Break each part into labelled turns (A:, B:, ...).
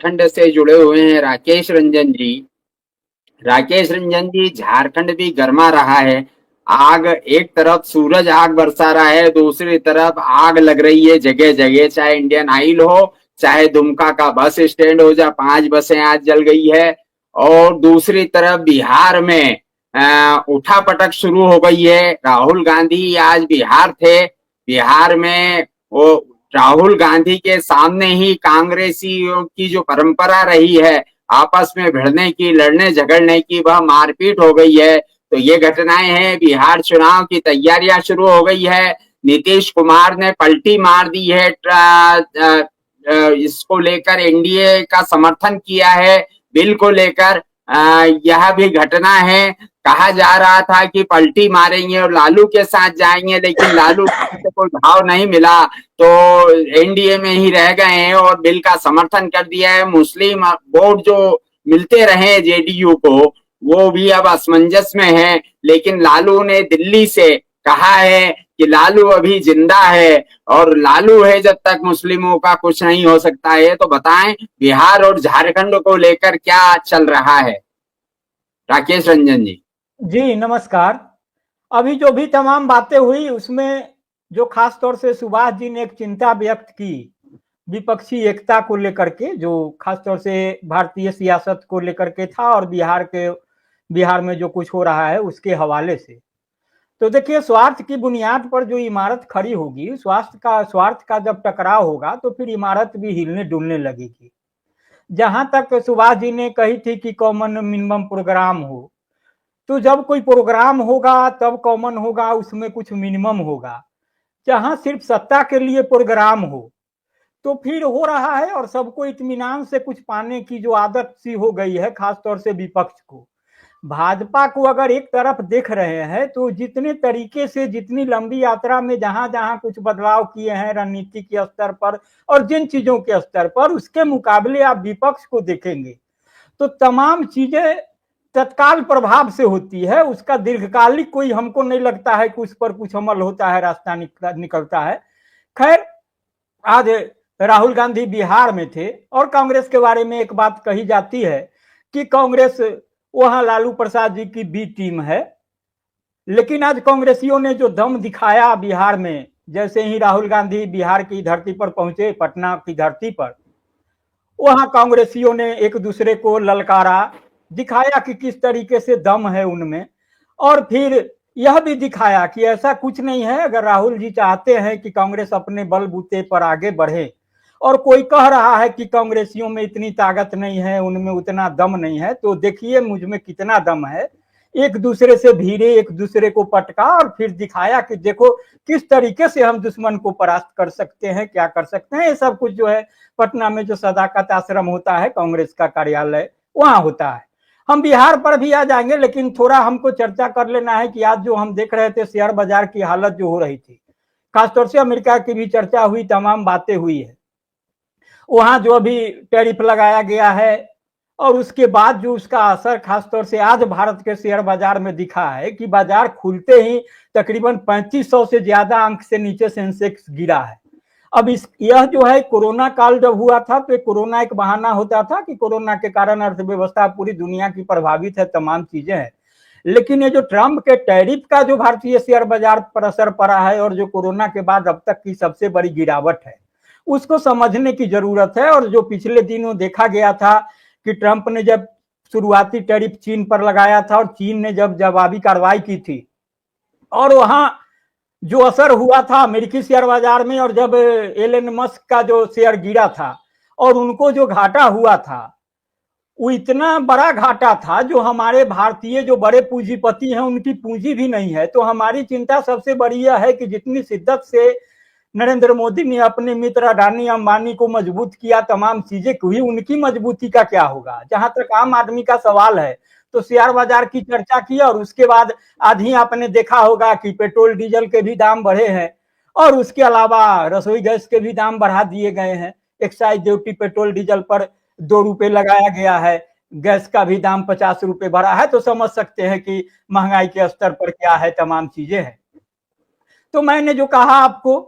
A: झारखंड से जुड़े हुए हैं राकेश रंजन जी। राकेश रंजन जी, झारखंड भी गर्मा रहा है। आग, एक तरफ सूरज आग बरसा रहा है, दूसरी तरफ आग लग रही है जगह जगह, चाहे इंडियन ऑयल हो, चाहे दुमका का बस स्टैंड हो, जहाँ 5 बसें आज जल गई है। और दूसरी तरफ बिहार में उठापटक शुरू हो गई है। राहुल गांधी आज बिहार थे। बिहार में वो राहुल गांधी के सामने ही कांग्रेसियों की जो परंपरा रही है आपस में भिड़ने की, लड़ने झगड़ने की, वह मारपीट हो गई है। तो ये घटनाएं हैं। बिहार चुनाव की तैयारियां शुरू हो गई है। नीतीश कुमार ने पलटी मार दी है, इसको लेकर एनडीए का समर्थन किया है, बिल को लेकर। यह भी घटना है। कहा जा रहा था कि पलटी मारेंगे और लालू के साथ जाएंगे, लेकिन लालू से कोई भाव नहीं मिला तो एनडीए में ही रह गए हैं और बिल का समर्थन कर दिया है। मुस्लिम वोट जो मिलते रहे जेडीयू को, वो भी अब असमंजस में है। लेकिन लालू ने दिल्ली से कहा है कि लालू अभी जिंदा है और लालू है जब तक मुस्लिमों का कुछ नहीं हो सकता है। तो बताएं, बिहार और झारखंड को लेकर क्या चल रहा है, राकेश रंजन जी?
B: जी नमस्कार। अभी जो भी तमाम बातें हुई उसमें जो खास तौर से सुभाष जी ने एक चिंता व्यक्त की विपक्षी एकता को लेकर के, जो खास तौर से भारतीय सियासत को लेकर के था और बिहार में जो कुछ हो रहा है उसके हवाले से। तो देखिए, स्वार्थ की बुनियाद पर जो इमारत खड़ी होगी, स्वार्थ का जब टकराव होगा तो फिर इमारत भी हिलने डुलने लगेगी। जहां तक सुभाष जी ने कही थी कि कॉमन मिनिमम प्रोग्राम हो, तो जब कोई प्रोग्राम होगा तब कॉमन होगा, उसमें कुछ मिनिमम होगा। जहां सिर्फ सत्ता के लिए प्रोग्राम हो तो फिर हो रहा है, और सबको इत्मीनान से कुछ पाने की जो आदत सी हो गई है, खासतौर से विपक्ष को। भाजपा को अगर एक तरफ देख रहे हैं तो जितने तरीके से, जितनी लंबी यात्रा में जहां जहां कुछ बदलाव किए हैं रणनीति के स्तर पर और जिन चीजों के स्तर पर, उसके मुकाबले आप विपक्ष को देखेंगे तो तमाम चीजें तत्काल प्रभाव से होती है। उसका दीर्घकालिक कोई हमको नहीं लगता है कि उस पर कुछ अमल होता है, रास्ता निकलता है। खैर, आज राहुल गांधी बिहार में थे और कांग्रेस के बारे में एक बात कही जाती है कि कांग्रेस वहां लालू प्रसाद जी की बी टीम है। लेकिन आज कांग्रेसियों ने जो दम दिखाया बिहार में, जैसे ही राहुल गांधी बिहार की धरती पर पहुंचे, पटना की धरती पर, वहां कांग्रेसियों ने एक दूसरे को ललकारा, दिखाया कि किस तरीके से दम है उनमें। और फिर यह भी दिखाया कि ऐसा कुछ नहीं है, अगर राहुल जी चाहते हैं कि कांग्रेस अपने बलबूते पर आगे बढ़े, और कोई कह रहा है कि कांग्रेसियों में इतनी ताकत नहीं है, उनमें उतना दम नहीं है, तो देखिए मुझ में कितना दम है। एक दूसरे से भिड़े, एक दूसरे को पटका और फिर दिखाया कि देखो किस तरीके से हम दुश्मन को परास्त कर सकते हैं, क्या कर सकते हैं। ये सब कुछ जो है पटना में जो सदाकत आश्रम होता है, कांग्रेस का कार्यालय, वहां होता है। हम बिहार पर भी आ जाएंगे, लेकिन थोड़ा हमको चर्चा कर लेना है कि आज जो हम देख रहे थे शेयर बाजार की हालत जो हो रही थी, खासतौर से अमेरिका की भी चर्चा हुई, तमाम बातें हुई है। वहां जो अभी टैरिफ लगाया गया है और उसके बाद जो उसका असर खासतौर से आज भारत के शेयर बाजार में दिखा है कि बाजार खुलते ही तकरीबन 3500 से ज्यादा अंक से नीचे सेंसेक्स गिरा है। अब यह जो है कोरोना काल जब हुआ था तो कोरोना एक बहाना होता था कि कोरोना के कारण अर्थव्यवस्था पूरी दुनिया की प्रभावित है, तमाम चीजें हैं। लेकिन ये जो ट्रंप के टैरिफ का जो भारतीय शेयर बाजार पर असर पड़ा है और जो कोरोना के बाद अब तक की सबसे बड़ी गिरावट है, उसको समझने की जरूरत है। और जो पिछले दिनों देखा गया था कि ट्रंप ने जब शुरुआती टैरिफ चीन पर लगाया था और चीन ने जब जवाबी कार्रवाई की थी, और वहां जो असर हुआ था अमेरिकी शेयर बाजार में, और जब एलन मस्क का जो शेयर गिरा था और उनको जो घाटा हुआ था, वो इतना बड़ा घाटा था जो हमारे भारतीय जो बड़े पूंजीपति हैं उनकी पूंजी भी नहीं है। तो हमारी चिंता सबसे बड़ी यह है कि जितनी शिद्दत से नरेंद्र मोदी ने अपने मित्र अडानी अंबानी को मजबूत किया, तमाम चीजें हुई, उनकी मजबूती का क्या होगा। जहां तक आम आदमी का सवाल है तो शेयर बाजार की चर्चा की, और उसके बाद आज ही आपने देखा होगा कि पेट्रोल डीजल के भी दाम बढ़े हैं और उसके अलावा रसोई गैस के भी दाम बढ़ा दिए गए हैं। एक्साइज ड्यूटी पेट्रोल डीजल पर 2 रुपए लगाया गया है, गैस का भी दाम 50 रुपए बढ़ा है। तो समझ सकते हैं कि महंगाई के स्तर पर क्या है, तमाम चीजें हैं। तो मैंने जो कहा आपको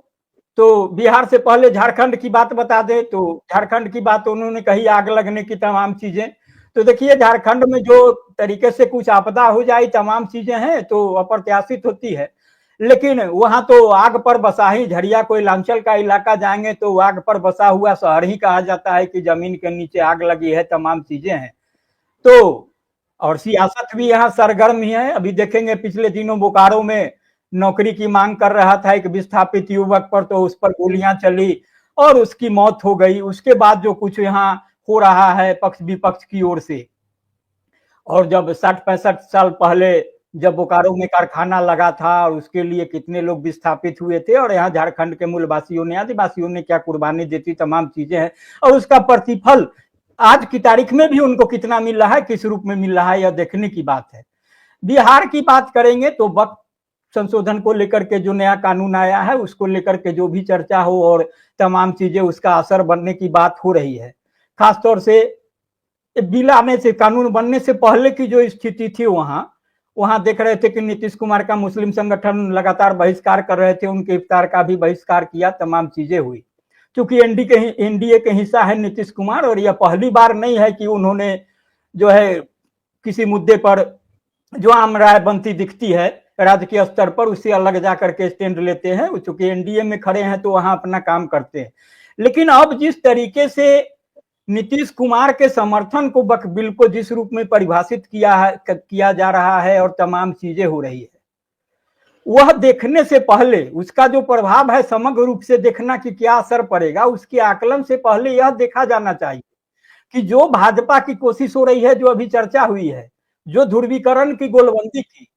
B: तो बिहार से पहले झारखंड की बात बता दें तो झारखंड की बात उन्होंने कही, आग लगने की तमाम चीजें। तो देखिए झारखंड में जो तरीके से कुछ आपदा हो जाए, तमाम चीजें हैं तो अप्रत्याशित होती है, लेकिन वहां तो आग पर बसा ही, झरिया कोयलांचल का इलाका जाएंगे तो आग पर बसा हुआ शहर ही कहा जाता है कि जमीन के नीचे आग लगी है, तमाम चीजें हैं। तो और सियासत भी यहाँ सरगर्म ही है। अभी देखेंगे पिछले दिनों बोकारो में नौकरी की मांग कर रहा था एक विस्थापित युवक पर, तो उस पर गोलियां चली और उसकी मौत हो गई। उसके बाद जो कुछ यहाँ हो रहा है पक्ष विपक्ष की ओर से, और जब 60-65 साल पहले जब बोकारो में कारखाना लगा था और उसके लिए कितने लोग विस्थापित हुए थे, और यहाँ झारखंड के मूलवासियों ने, आदिवासियों ने क्या कुर्बानी दी थी, तमाम चीजें हैं। और उसका प्रतिफल आज की तारीख में भी उनको कितना मिल रहा है, किस रूप में मिल रहा है, यह देखने की बात है। बिहार की बात करेंगे तो वक्त संशोधन को लेकर के जो नया कानून आया है उसको लेकर के जो भी चर्चा हो और तमाम चीजें उसका असर बनने की बात हो रही है। खासतौर से बिल आने से, कानून बनने से पहले की जो स्थिति थी वहां देख रहे थे कि नीतीश कुमार का मुस्लिम संगठन लगातार बहिष्कार कर रहे थे, उनके इफ्तार का भी बहिष्कार किया, तमाम चीजें हुई। क्योंकि एनडीए के हिस्सा है नीतीश कुमार, और यह पहली बार नहीं है कि उन्होंने जो है किसी मुद्दे पर जो आम राय बनती दिखती है राजकीय स्तर पर, उससे अलग जाकर के स्टैंड लेते हैं। चूंकि एनडीए में खड़े हैं तो वहां अपना काम करते हैं। लेकिन अब जिस तरीके से नीतीश कुमार के समर्थन को बिल को जिस रूप में परिभाषित किया जा रहा है और तमाम चीजें हो रही है, वह देखने से पहले उसका जो प्रभाव है समग्र रूप से देखना कि क्या असर पड़ेगा, उसके आकलन से पहले यह देखा जाना चाहिए कि जो भाजपा की कोशिश हो रही है, जो अभी चर्चा हुई है, जो ध्रुवीकरण की गोलबंदी की,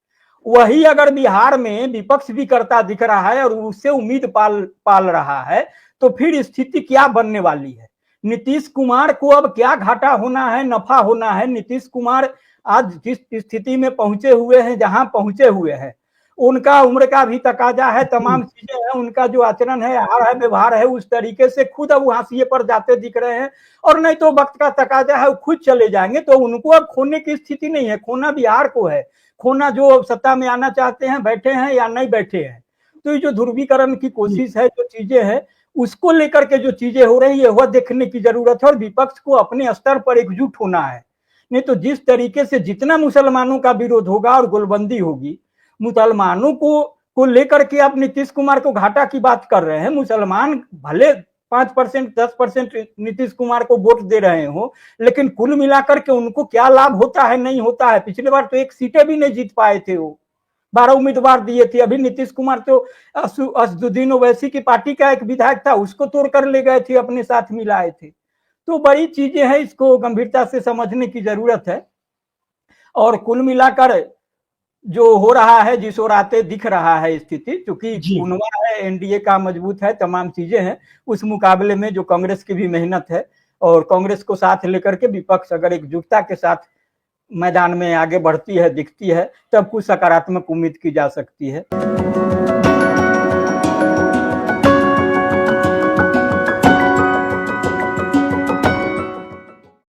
B: वही अगर बिहार में विपक्ष भी करता दिख रहा है और उससे उम्मीद पाल रहा है, तो फिर स्थिति क्या बनने वाली है। नीतीश कुमार को अब क्या घाटा होना है, नफा होना है। नीतीश कुमार आज जिस स्थिति में पहुंचे हुए हैं, जहां पहुंचे हुए हैं, उनका उम्र का भी तकाजा है, तमाम चीजें हैं, उनका जो आचरण है, आहार है, व्यवहार है, उस तरीके से खुद अब हाशिए पर जाते दिख रहे हैं। और नहीं तो वक्त का तकाजा है, खुद चले जाएंगे। तो उनको अब खोने की स्थिति नहीं है, खोना बिहार को है, खोना जो सत्ता में आना चाहते हैं, बैठे हैं या नहीं बैठे हैं। तो ये जो ध्रुवीकरण की कोशिश है, जो चीजें हैं, उसको लेकर के जो चीजें हो रही है वह देखने की जरूरत है, और विपक्ष को अपने स्तर पर एकजुट होना है। नहीं तो जिस तरीके से जितना मुसलमानों का विरोध होगा और गोलबंदी होगी, मुसलमानों को लेकर के आप नीतीश कुमार को घाटा की बात कर रहे हैं। मुसलमान भले 5%, 10% नीतीश कुमार को वोट दे रहे हो, लेकिन कुल मिलाकर के उनको क्या लाभ होता है, नहीं होता है। पिछली बार तो एक सीटें भी नहीं जीत पाए थे, वो 12 उम्मीदवार दिए थे। अभी नीतीश कुमार तो असदुद्दीन ओवैसी की पार्टी का एक विधायक था, उसको तोड़ कर ले गए थे, अपने साथ मिलाए थे। तो बड़ी चीजें हैं, इसको गंभीरता से समझने की जरूरत है। और कुल मिलाकर जो हो रहा है, जिस ओर आते दिख रहा है स्थिति, क्योंकि कुनवा है, एनडीए का मजबूत है, तमाम चीजें हैं, उस मुकाबले में जो कांग्रेस की भी मेहनत है, और कांग्रेस को साथ लेकर के विपक्ष अगर एकजुटता के साथ मैदान में आगे बढ़ती है, दिखती है, तब कुछ सकारात्मक उम्मीद की जा सकती है।